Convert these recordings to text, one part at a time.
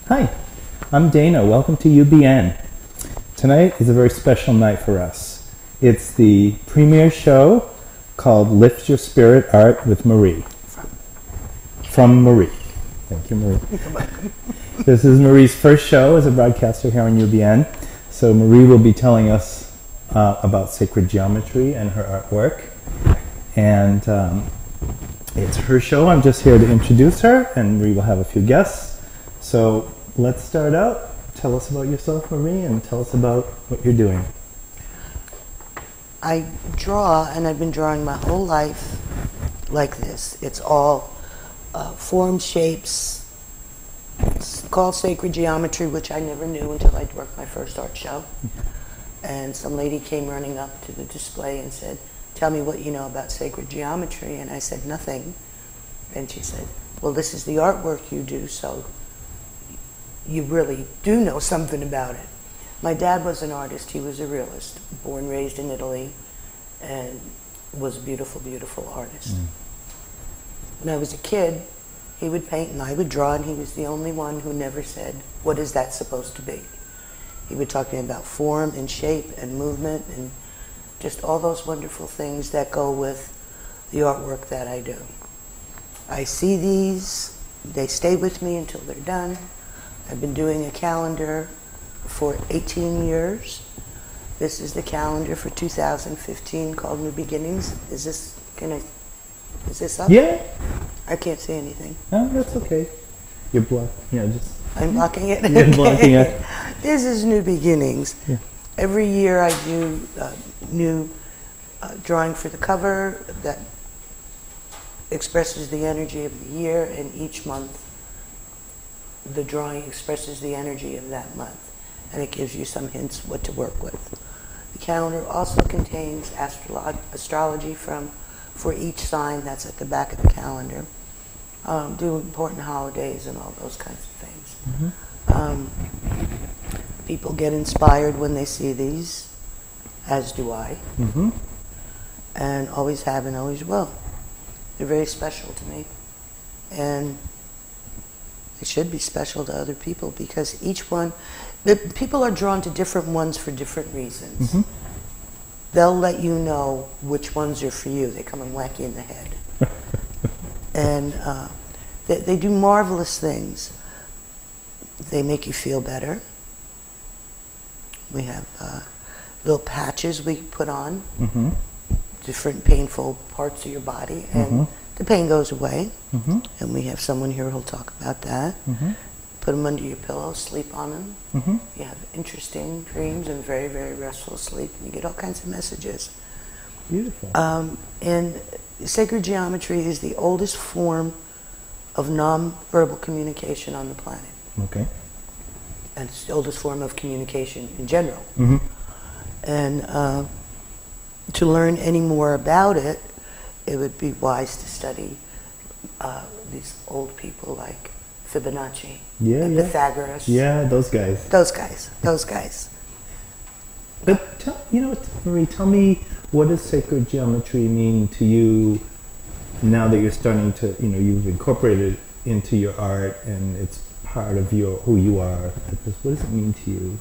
Hi, I'm Dana. Welcome to UBN. Tonight is a very special night for us. It's the premiere show called Lift Your Spirit Art with Marie. From Marie. Thank you, Marie. This is Marie's first show as a broadcaster here on UBN. So Marie will be telling us about sacred geometry and her artwork. And it's her show. I'm just here to introduce her, and Marie will have a few guests. So let's start out. Tell us about yourself, Marie, and tell us about what you're doing. I draw, and I've been drawing my whole life like this. It's all forms, shapes. It's called sacred geometry, which I never knew until I worked my first art show. And some lady came running up to the display and said, "Tell me what you know about sacred geometry." And I said, "Nothing." And she said, "Well, this is the artwork you do, so you really do know something about it." My dad was an artist. He was a realist, born, raised in Italy, and was a beautiful, beautiful artist. When I was a kid, he would paint and I would draw, and he was the only one who never said, "What is that supposed to be?" He would talk to me about form and shape and movement and just all those wonderful things that go with the artwork that I do. I see these, they stay with me until they're done. I've been doing a calendar for 18 years. This is the calendar for 2015 called New Beginnings. Is this up? Yeah. I can't see anything. Oh, that's okay. You're blocking. I'm blocking it? You're blocking it. This is New Beginnings. Yeah. Every year I do new drawing for the cover that expresses the energy of the year, and each month the drawing expresses the energy of that month, and it gives you some hints what to work with. The calendar also contains astrology for each sign. That's at the back of the calendar. Do important holidays and all those kinds of things. People get inspired when they see these, as do I, and always have and always will. They're very special to me, and they should be special to other people, because each one, people are drawn to different ones for different reasons. They'll let you know which ones are for you. They come and whack you in the head. And they do marvelous things. They make you feel better. We have little patches we put on, different painful parts of your body, and the pain goes away. And we have someone here who'll talk about that. Put them under your pillow, sleep on them. You have interesting dreams and very, very restful sleep. You get all kinds of messages. Beautiful. And sacred geometry is the oldest form of non-verbal communication on the planet. Okay. And it's the oldest form of communication in general. And to learn any more about it, it would be wise to study these old people like Fibonacci, and Pythagoras. Yeah, those guys. Those guys. But Marie, tell me, what does sacred geometry mean to you now that you're starting to, you've incorporated it into your art and it's part of who you are? What does it mean to you?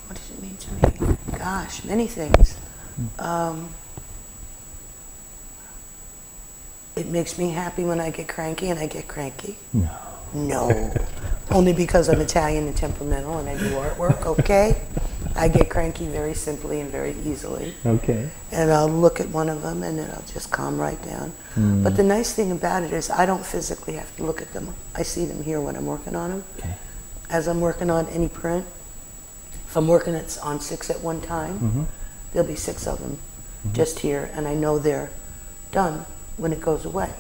What does it mean to me? Gosh, many things. It makes me happy when I get cranky, and I get cranky. No. Only because I'm Italian and temperamental and I do artwork, okay? I get cranky very simply and very easily. Okay. And I'll look at one of them and then I'll just calm right down. But the nice thing about it is I don't physically have to look at them. I see them here when I'm working on them. Okay. As I'm working on any print, if I'm working on 6 at one time, there'll be 6 of them just here, and I know they're done when it goes away.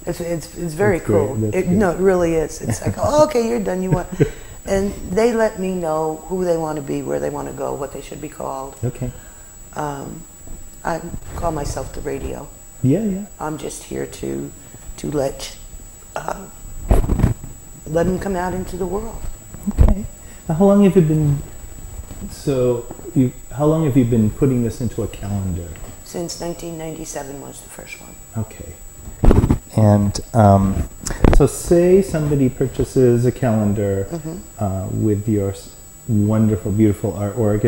It's very cool. No, it really is. It's like, oh, okay, you're done. You want, and they let me know who they want to be, where they want to go, what they should be called. Okay. I call myself the radio. Yeah. I'm just here to let them come out into the world. Okay. Now, how long have you been? How long have you been putting this into a calendar? Since 1997 was the first one. Okay. And so So say somebody purchases a calendar with your wonderful, beautiful artwork,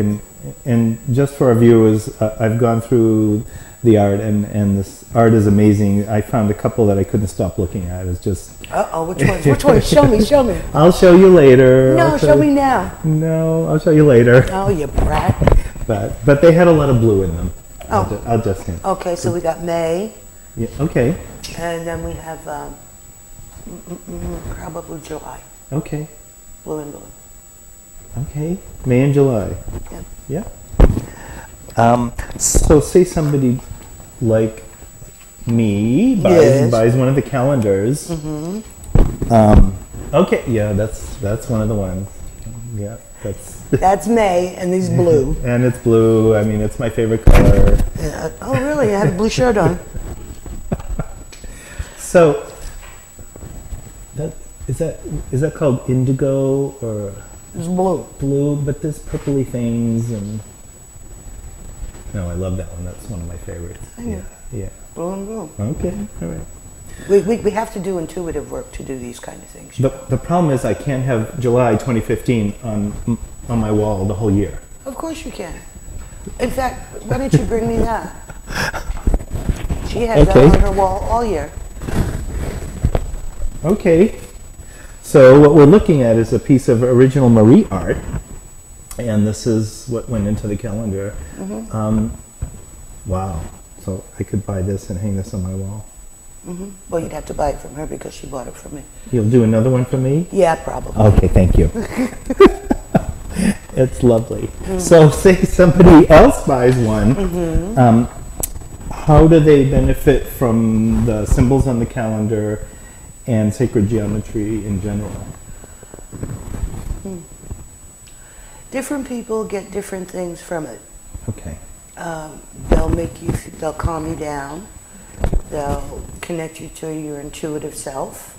and just for our viewers, I've gone through the art, and this art is amazing. I found a couple that I couldn't stop looking at. It's just... Uh-oh, which one? Which one? Show me, show me. I'll show you later. No, show me now. No, I'll show you later. Oh, you brat. But they had a lot of blue in them. Oh. I'll just hint. Okay, so we got May. Yeah, okay. And then we have probably July. Okay. Blue and blue. Okay. May and July. Yeah. Yeah. So say somebody like me buys one of the calendars. Okay. Yeah, that's one of the ones. Yeah, that's May, and these blue. And it's blue. I mean, it's my favorite color. Oh, really? I have a blue shirt on. So, is that called indigo or? It's blue. Blue, but there's purpley things and. No, I love that one. That's one of my favorites. Yeah. Blue and blue. Okay, all right. We have to do intuitive work to do these kind of things. The problem is I can't have July 2015 on my wall the whole year. Of course you can. In fact, why don't you bring me that? She has that on her wall all year. Okay. So what we're looking at is a piece of original Marie art, and this is what went into the calendar. Wow. So I could buy this and hang this on my wall. Well, you'd have to buy it from her because she bought it from me. You'll do another one for me? Yeah, probably. Okay, thank you. It's lovely. So say somebody else buys one. How do they benefit from the symbols on the calendar and sacred geometry in general? Different people get different things from it. Okay. They'll calm you down. They'll connect you to your intuitive self.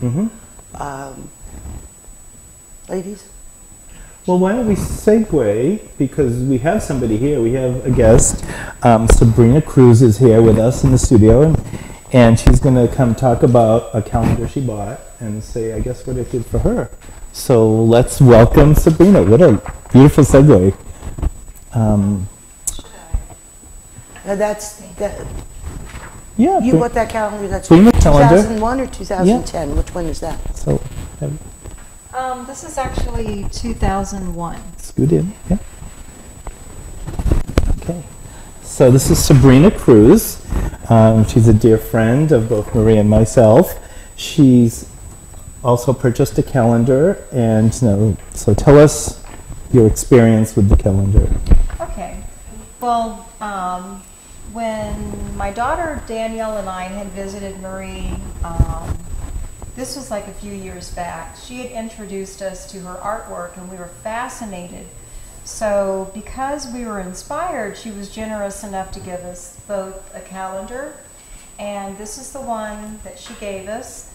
Ladies? Well, why don't we segue, because we have somebody here. We have a guest. Sabrina Cruz is here with us in the studio, and she's going to come talk about a calendar she bought and say, I guess, what it did for her. So let's welcome Sabrina. What a beautiful segue. Yeah. You bought that calendar. That's Bring the calendar. 2001 or 2010. Yeah. Which one is that? So, this is actually 2001. Scoot in. Yeah. Okay. So this is Sabrina Cruz. She's a dear friend of both Marie and myself. She's also purchased a calendar, and so tell us your experience with the calendar. Okay. Well, when my daughter Danielle and I had visited Marie, this was like a few years back, she had introduced us to her artwork, and we were fascinated. So because we were inspired, she was generous enough to give us both a calendar, and this is the one that she gave us.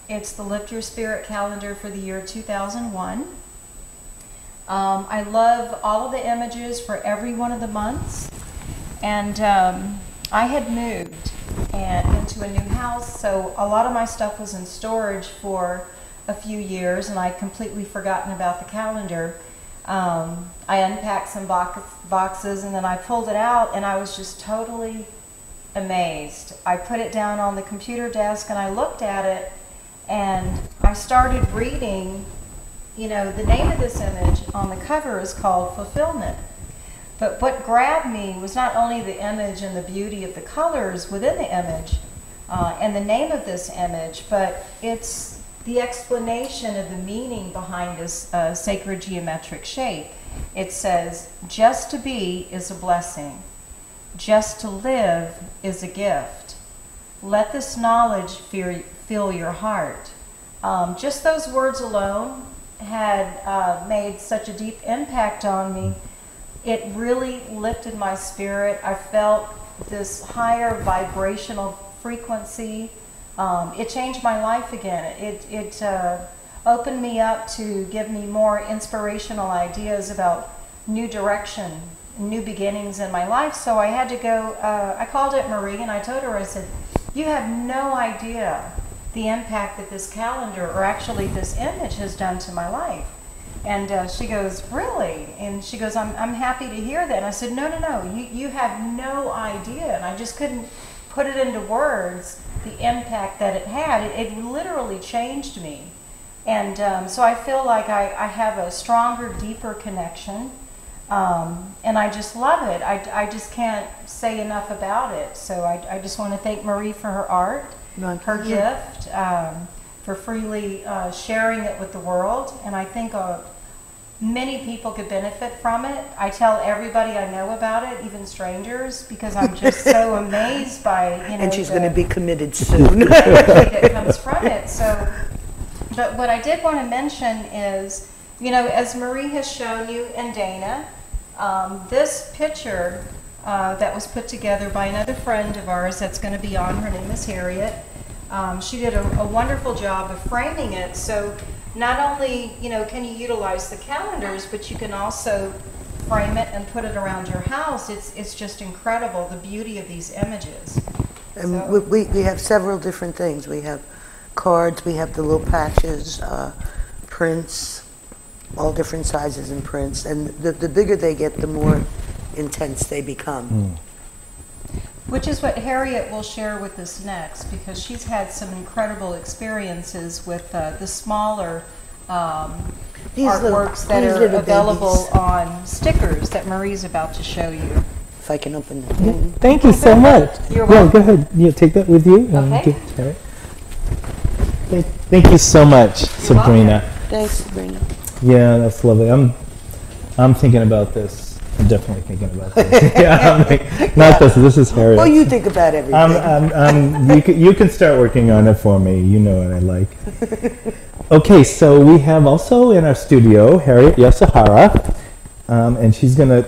It's the Lift Your Spirit calendar for the year 2001. I love all of the images for every one of the months, and I had moved into a new house, so a lot of my stuff was in storage for a few years, and I'd completely forgotten about the calendar. I unpacked some boxes, and then I pulled it out, and I was just totally amazed. I put it down on the computer desk, and I looked at it, and I started reading. The name of this image on the cover is called Fulfillment. But what grabbed me was not only the image and the beauty of the colors within the image and the name of this image, but it's the explanation of the meaning behind this sacred geometric shape. It says, just to be is a blessing. Just to live is a gift. Let this knowledge fill your heart. Just those words alone had made such a deep impact on me. It really lifted my spirit. I felt this higher vibrational frequency. It changed my life again. It opened me up to give me more inspirational ideas about new direction, new beginnings in my life. So I had to go, I called it Marie, and I told her, I said, you have no idea the impact that this calendar, or actually this image, has done to my life. And she goes, really? And she goes, I'm happy to hear that. And I said, no, you have no idea. And I just couldn't put it into words, the impact that it had. It literally changed me. And so I feel like I have a stronger, deeper connection. And I just love it. I just can't say enough about it. So I just want to thank Marie for her art, her gift, for freely sharing it with the world. And I think many people could benefit from it. I tell everybody I know about it, even strangers, because I'm just so amazed by, And she's going to be committed soon. that comes from it. So, but what I did want to mention is, as Marie has shown you and Dana, this picture that was put together by another friend of ours that's going to be on, her name is Harriet. She did a wonderful job of framing it, so not only can you utilize the calendars, but you can also frame it and put it around your house. It's just incredible, the beauty of these images. And So, we have several different things. We have cards, we have the little patches, prints, all different sizes and prints. And the bigger they get, the more intense they become. which is what Harriet will share with us next, because she's had some incredible experiences with the smaller artworks that are available on stickers that Marie's about to show you. If I can open it. Thank you so much. You're Yeah, welcome. go ahead. Yeah, take that with you. Okay. Give it to her. Thank you so much, Sabrina. Thanks, Sabrina. Yeah, that's lovely. I'm thinking about this. I'm definitely thinking about this. Yeah, I'm like, not this. This is Harriet. Well, you think about everything. You can start working on it for me. You know what I like. Okay, so we have also in our studio Harriet Yasuhara, and she's gonna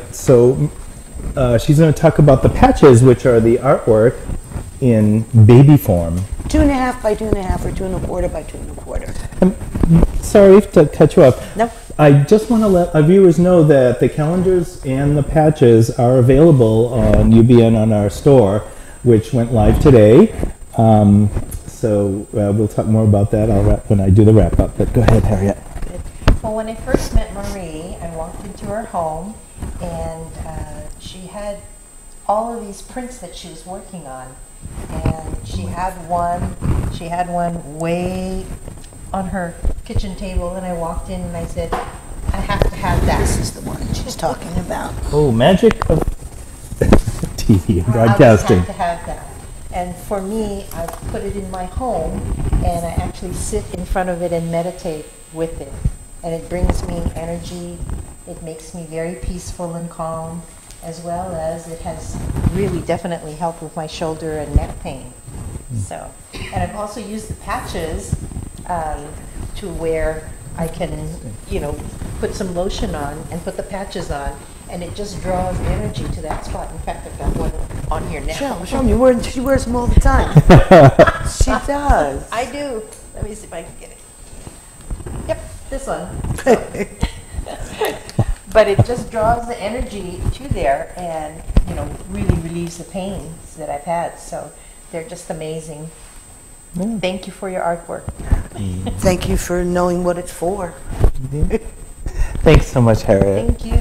talk about the patches, which are the artwork in baby form. 2.5 by 2.5 or 2 1/4 by 2 1/4. Sorry to cut you off. No. I just want to let our viewers know that the calendars and the patches are available on UBN on our store, which went live today. So we'll talk more about that when I do the wrap up. But go ahead, Harriet. Well, when I first met Marie, I walked into her home, and she had all of these prints that she was working on, and she had one way on her kitchen table, and I walked in and I said, I have to have that. This is the one she's talking about. Oh, magic of TV and I broadcasting. have to have that. And for me, I put it in my home, and I actually sit in front of it and meditate with it. And it brings me energy. It makes me very peaceful and calm, as well as it has really definitely helped with my shoulder and neck pain. So, and I've also used the patches to where I can, put some lotion on and put the patches on, and it just draws energy to that spot. In fact, I've got one on here now. Show me. She wears them all the time. She does. I do. Let me see if I can get it. Yep, this one. So. But it just draws the energy to there, and really relieves the pains that I've had. So they're just amazing. Yeah. Thank you for your artwork. Thank you for knowing what it's for. Thanks so much, Harriet. Thank you.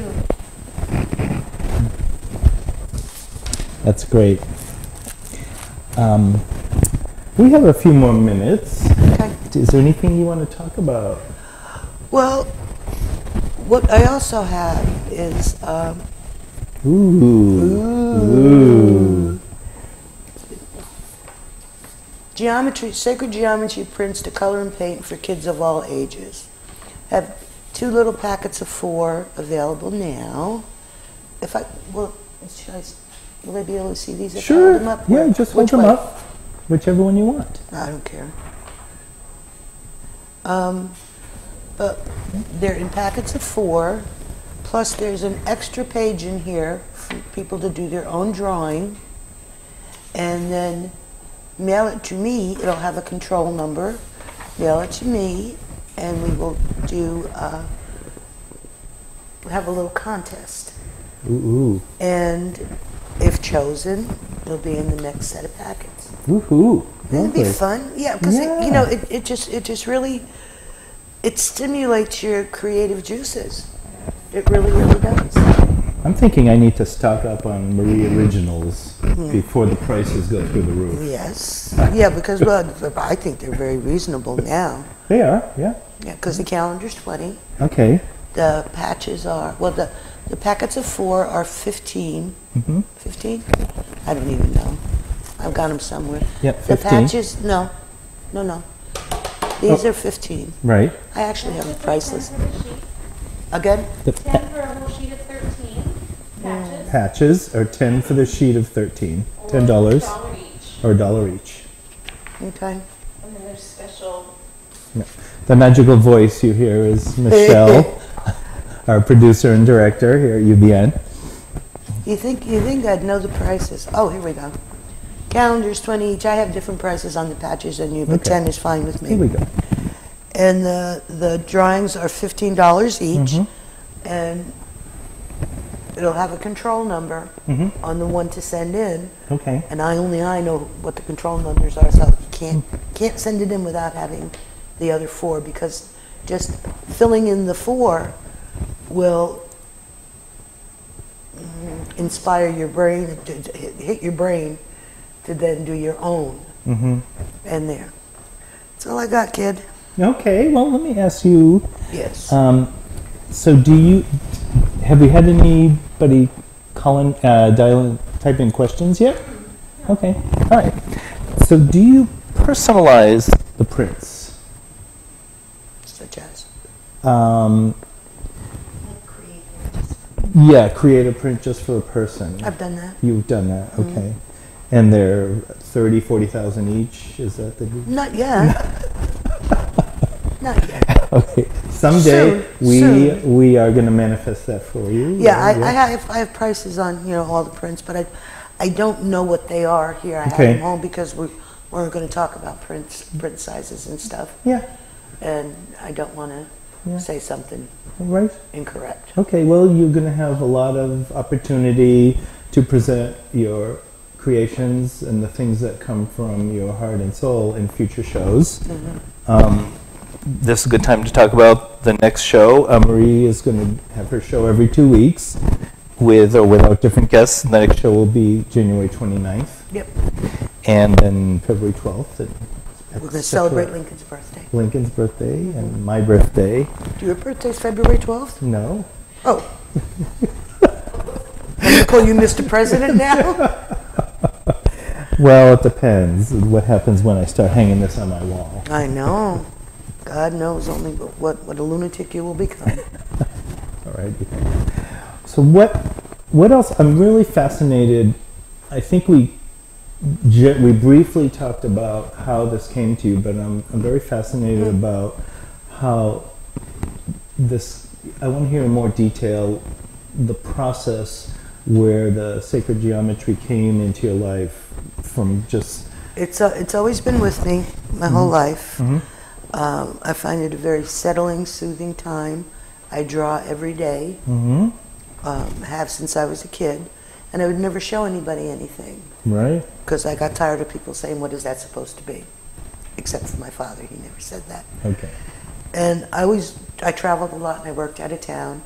That's great. We have a few more minutes. Okay. Is there anything you want to talk about? Well, what I also have is Ooh. sacred geometry prints to color and paint for kids of all ages. Have 2 little packets of 4 available now. Will they be able to see these if I hold them up? Yeah, just hold Which them way? up. Whichever one you want. I don't care. But they're in packets of 4, plus there's an extra page in here for people to do their own drawing, and then mail it to me. It'll have a control number. Mail it to me, and we will have a little contest. Ooh. And if chosen, it'll be in the next set of packets. Woohoo. It'd be Lovely. fun, yeah, because Yeah. you know it just really it stimulates your creative juices. It really does. I'm thinking I need to stock up on Marie Originals before the prices go through the roof. Yes, yeah, because well, I think they're very reasonable now. They are, yeah. Yeah, because the calendar's 20. Okay. The patches are well, the packets of 4 are 15. Mm-hmm. 15? I don't even know. I've got them somewhere. Yep, The 15. patches, no. These Oh. are 15. Right. I actually have a price list. Again? The 10 for a whole sheet of 13 patches. patches are 10 for the sheet of 13. $10 $1 each. or $1 each. Okay. And then there's special. Yeah. The magical voice you hear is Michelle, our producer and director here at UBN. You think I'd know the prices? Oh, here we go. Calendars 20 each. I have different prices on the patches than you, but Okay. 10 is fine with Here me. we go. And the drawings are $15 each, Mhm. and it'll have a control number Mhm. on the one to send in. Okay. And I know what the control numbers are, so you can't send it in without having the other 4, because just filling in the 4 will inspire your brain, to hit your brain to then do your own. Mm-hmm. And there. That's all I got, kid. Okay, well, let me ask you, Yes. so have you had anybody type in questions yet? Okay, all right. So do you personalize the prints? Such as. Yeah, create a print just for a person. I've done that. You've done that, okay. And they're 30, 40,000 each, is that the... Not yet. Not yet. Okay, someday Soon. we are going to manifest that for you. Yeah, I have prices on all the prints, but I don't know what they are here. I have Okay. them home because we're going to talk about print sizes and stuff, Yeah, and I don't want to Yeah. say something right. incorrect. Okay, well, you're going to have a lot of opportunity to present your creations and the things that come from your heart and soul in future shows. This is a good time to talk about the next show. Marie is going to have her show every 2 weeks with or without different guests. The next show will be January 29th Yep. and then February 12th. We're going to celebrate Lincoln's birthday. Lincoln's birthday and my birthday. Your birthday's February 12th? No. Oh. I'm going to call you Mr. President now? Well, it depends what happens when I start hanging this on my wall. I know. God knows only what a lunatic you will become. All right. So what else? I'm really fascinated. I think we briefly talked about how this came to you, but I'm very fascinated about how this. I want to hear in more detail the process where the sacred geometry came into your life from just. It's always been with me my whole life. I find it a very settling, soothing time. I draw every day, have since I was a kid, and I would never show anybody anything Right. because I got tired of people saying, "What is that supposed to be?" Except for my father, he never said that. Okay. And I traveled a lot and I worked out of town.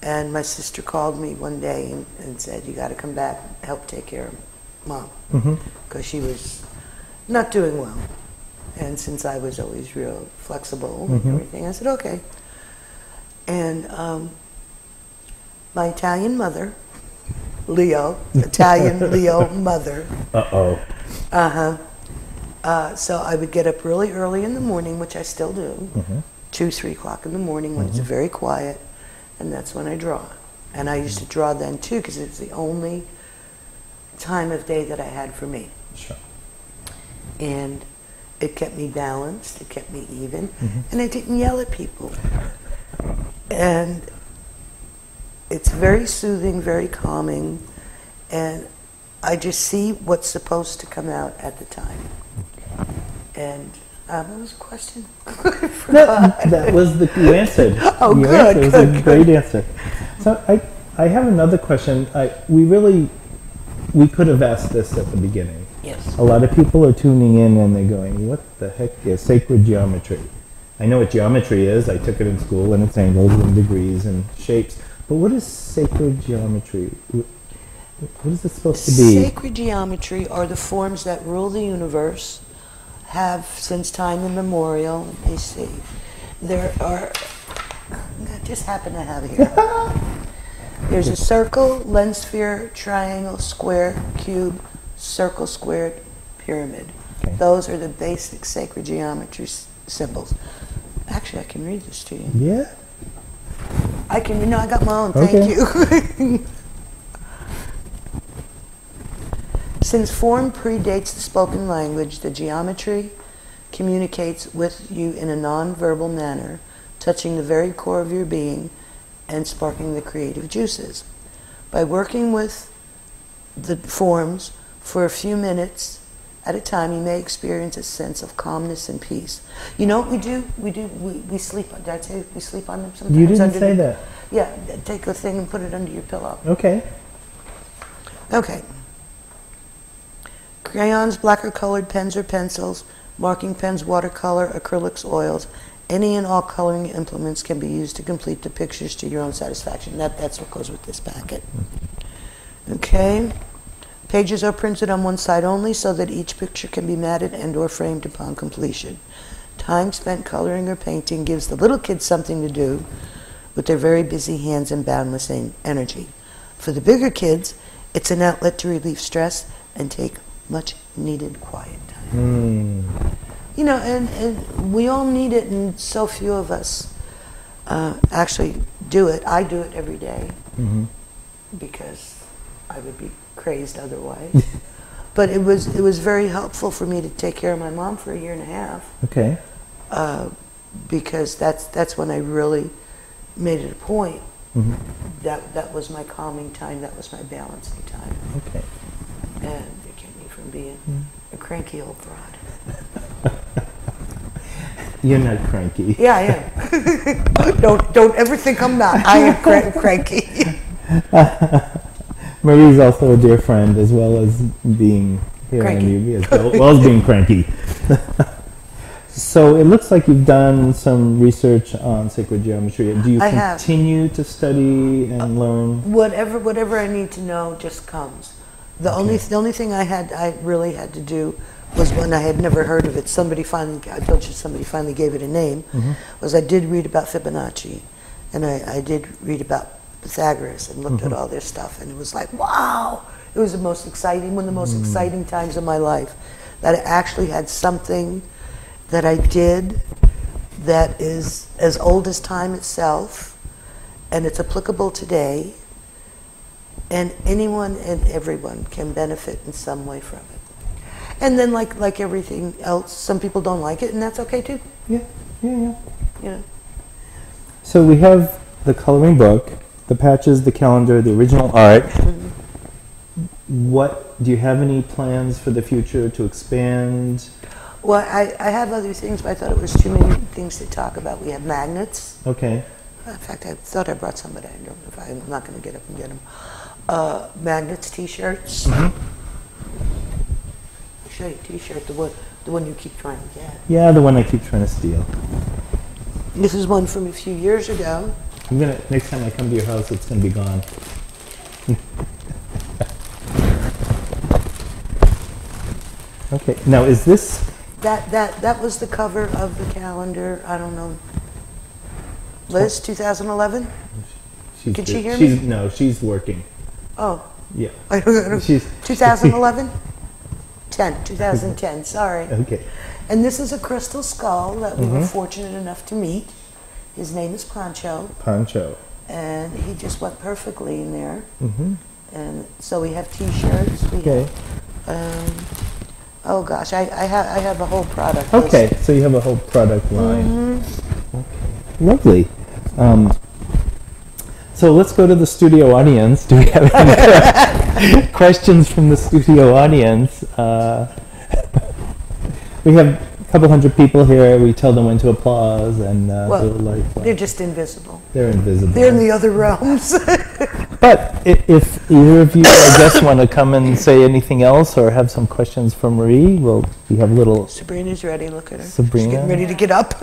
And my sister called me one day and said, "You got to come back and help take care of Mom," because she was not doing well. And since I was always real flexible and everything, I said, "Okay." And my Italian mother, Italian Leo mother. So I would get up really early in the morning, which I still do, 2, 3 o'clock in the morning when it's very quiet, and that's when I draw. And I used to draw then too because it was the only time of day that I had for me. Sure. And it kept me balanced, it kept me even, and I didn't yell at people. And it's very soothing, very calming, and I just see what's supposed to come out at the time. And what was the question? That was you answered. Oh, You good, answered. It was good, a great answer. So I have another question. We could have asked this at the beginning. Yeah. Yes. A lot of people are tuning in and they're going, what the heck is sacred geometry? I know what geometry is. I took it in school, and it's angles and degrees and shapes. But what is sacred geometry? What is it supposed to be? Sacred geometry are the forms that rule the universe, have since time immemorial. Let me see. There are, I just happen to have here. There's a circle, lens sphere, triangle, square, cube, circle, squared, pyramid. Okay. Those are the basic sacred geometry symbols. Actually, I can read this to you. Yeah. I can, I got my own, Okay. thank you. Since form predates the spoken language, the geometry communicates with you in a non-verbal manner, touching the very core of your being and sparking the creative juices. By working with the forms for a few minutes at a time, you may experience a sense of calmness and peace. You know what we do? We sleep. Did I say we sleep on them sometimes? You didn't say that. Yeah, take a thing and put it under your pillow. Okay. Okay. Crayons, blacker colored pens or pencils, marking pens, watercolor, acrylics, oils, any and all coloring implements can be used to complete the pictures to your own satisfaction. That's what goes with this packet. Okay. Pages are printed on one side only so that each picture can be matted and or framed upon completion. Time spent coloring or painting gives the little kids something to do with their very busy hands and boundless energy. For the bigger kids, it's an outlet to relieve stress and take much needed quiet time. You know, and we all need it, and so few of us actually do it. I do it every day because I would be crazed otherwise. But it was very helpful for me to take care of my mom for 1.5 years. Okay. Because that's when I really made it a point. That was my calming time. That was my balancing time. Okay. And it kept me from being a cranky old broad. You're not cranky. Yeah, I am. don't ever think I'm not. I am cranky. Marie's also a dear friend, as well as being here Cranky. on UB, as well as being cranky. So it looks like you've done some research on sacred geometry. Do you I have. continue to study and learn? Whatever I need to know just comes. The only thing I really had to do was when I had never heard of it. Somebody finally gave it a name. Was I did read about Fibonacci, and I did read about Pythagoras and looked at all their stuff, and it was like, wow! It was the most exciting, one of the most exciting times of my life, that I actually had something that I did that is as old as time itself, and it's applicable today, and anyone and everyone can benefit in some way from it. And then, like everything else, some people don't like it, and that's okay too. Yeah. You know. So we have the coloring book, the patches, the calendar, the original art. What do you have any plans for the future to expand? Well, I have other things, but I thought it was too many things to talk about. We have magnets. Okay. In fact, I thought I brought some, but I don't know if I'm not going to get up and get them. Magnets, T-shirts. I'll show you a T-shirt, the one you keep trying to get. Yeah, the one I keep trying to steal. This is one from a few years ago. Next time I come to your house, it's gonna be gone. Okay. Now, is this? That was the cover of the calendar. I don't know. Liz, 2011. Can she hear me? No, she's working. Oh. Yeah. I don't know. She's 2011. 2010. Sorry. Okay. And this is a crystal skull that we were fortunate enough to meet. His name is Pancho. Pancho. And he just went perfectly in there. And so we have T-shirts. Okay. Oh gosh, I have a whole product. Okay, so you have a whole product line. Okay. Lovely. So let's go to the studio audience. Do we have any questions from the studio audience? We have a couple hundred people here. We tell them when to applause, and Well, they're like, they're just invisible. they're invisible. They're in the other realms. But if either of you, I guess, want to come and say anything else or have some questions for Marie, we have a little Sabrina's ready. Look at her. Sabrina. She's getting ready to get up.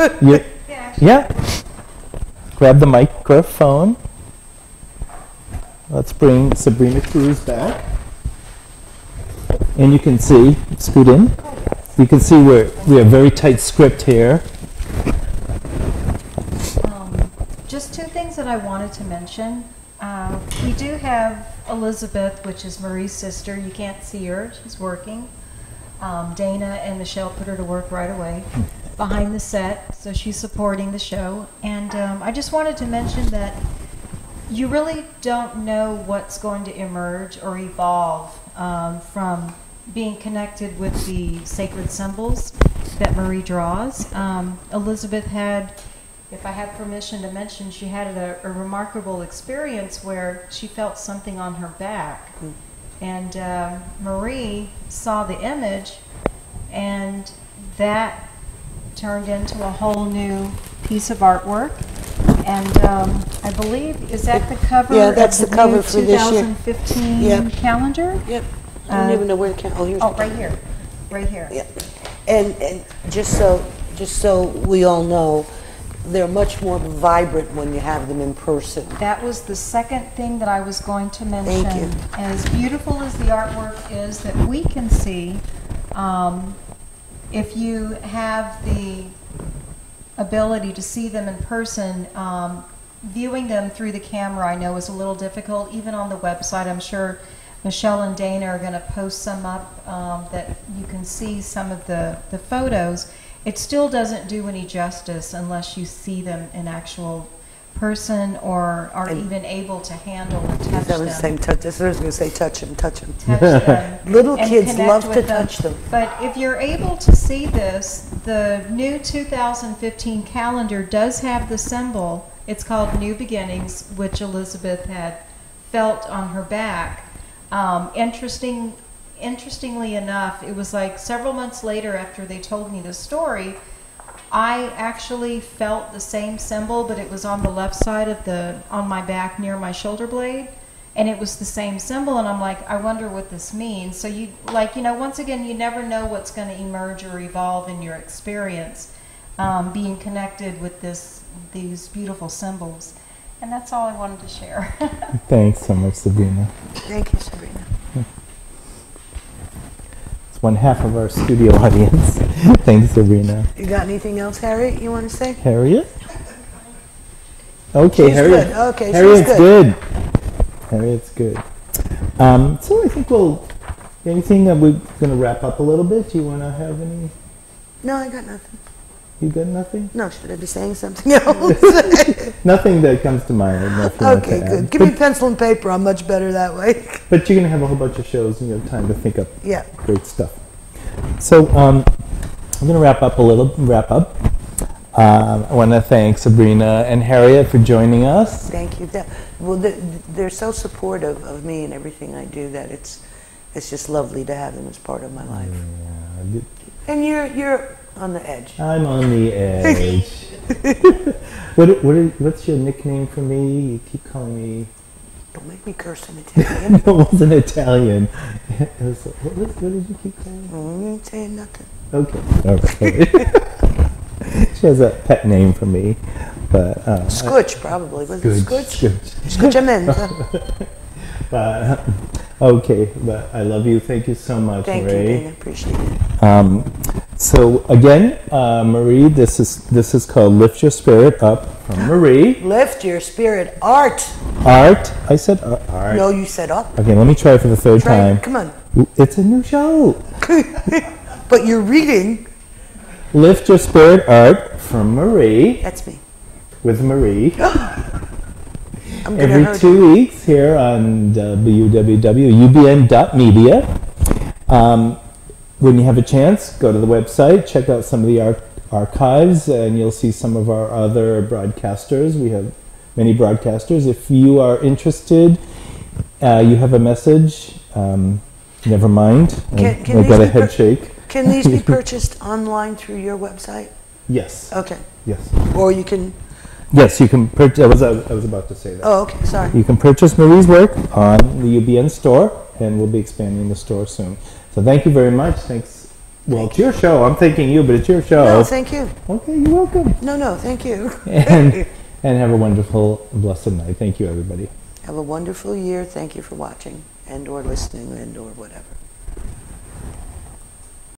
Yeah. Grab the microphone. Let's bring Sabrina Cruz back. And you can see, scoot in. You can see we have very tight script here. Just two things that I wanted to mention. We do have Elizabeth, which is Marie's sister. You can't see her. She's working. Dana and Michelle put her to work right away behind the set, so she's supporting the show. And I just wanted to mention that you really don't know what's going to emerge or evolve from being connected with the sacred symbols that Marie draws. Elizabeth had, if I have permission to mention, she had a remarkable experience where she felt something on her back. And Marie saw the image, and that turned into a whole new piece of artwork. And I believe, is that the cover? Yeah, that's of the cover new for this year. 2015 Yep. calendar? Yep. I don't even know where the camera. Oh, here's Oh, the right here. Right here. Yeah. And just so we all know, they're much more vibrant when you have them in person. That was the second thing that I was going to mention. Thank you. As beautiful as the artwork is that we can see, if you have the ability to see them in person, viewing them through the camera I know is a little difficult. Even on the website, I'm sure Michelle and Dana are going to post some up that you can see some of the photos. It still doesn't do any justice unless you see them in actual person or are even able to handle and touch I was them. saying touch. I was going to say touch them, touch them. Touch them. Little and kids connect love to with touch them. But if you're able to see this, the new 2015 calendar does have the symbol. It's called New Beginnings, which Elizabeth had felt on her back. Interestingly enough, it was like several months later after they told me the story, I actually felt the same symbol, but it was on the left side of on my back near my shoulder blade, and it was the same symbol, and I'm like, I wonder what this means. So once again, you never know what's going to emerge or evolve in your experience, being connected with these beautiful symbols. And that's all I wanted to share. Thanks so much, Sabrina. Thank you, Sabrina. It's one half of our studio audience. Thanks, Sabrina. You got anything else, Harriet, you want to say? Harriet? Okay, She's Harriet. good. Okay, she's Harriet's good. Harriet's good. So I think anything that we're going to wrap up a little bit? Do you want to have any? No, I got nothing. You got nothing? No, should I be saying something else? Nothing that comes to mind. I don't know if you want Okay, to good. add. Give me pencil and paper. I'm much better that way. But you're going to have a whole bunch of shows and you have time to think up Yeah. great stuff. So I'm going to wrap up. I want to thank Sabrina and Harriet for joining us. Thank you. Well, they're so supportive of me and everything I do that it's just lovely to have them as part of my life. Yeah. And you're on the edge. I'm on the edge. What's your nickname for me? You keep calling me. Don't make me curse in Italian. It wasn't Italian. It was, what did you keep calling me? I ain't saying nothing. Okay. All right. She has a pet name for me, but Scutch, probably. Was it Scutch? Scutch. Okay, but I love you. Thank you so much, Thank Marie. you, Dana. Appreciate it. So again, Marie, this is called Lift Your Spirit Up from Marie. Lift your spirit. Art. Art. I said art. No, you said up. Okay, let me try it for the third time. Come on. It's a new show. But you're reading. Lift Your Spirit Art from Marie. That's me. With Marie. I'm gonna Every hurt 2 weeks here on www.ubn.media. When you have a chance, go to the website, check out some of the archives, and you'll see some of our other broadcasters. We have many broadcasters. If you are interested, you have a message, never mind. Can I got a these be head shake. Can these be purchased online through your website? Yes. Okay. Yes. Or you can Yes, you can purchase. I was about to say that. Oh, okay, sorry. You can purchase Marie's work on the UBN store, and we'll be expanding the store soon. So thank you very much. Thanks. Well, it's your show. I'm thanking you, but it's your show. No, thank you. Okay, you're welcome. No, thank you. And have a wonderful, blessed night. Thank you, everybody. Have a wonderful year. Thank you for watching and or listening and or whatever.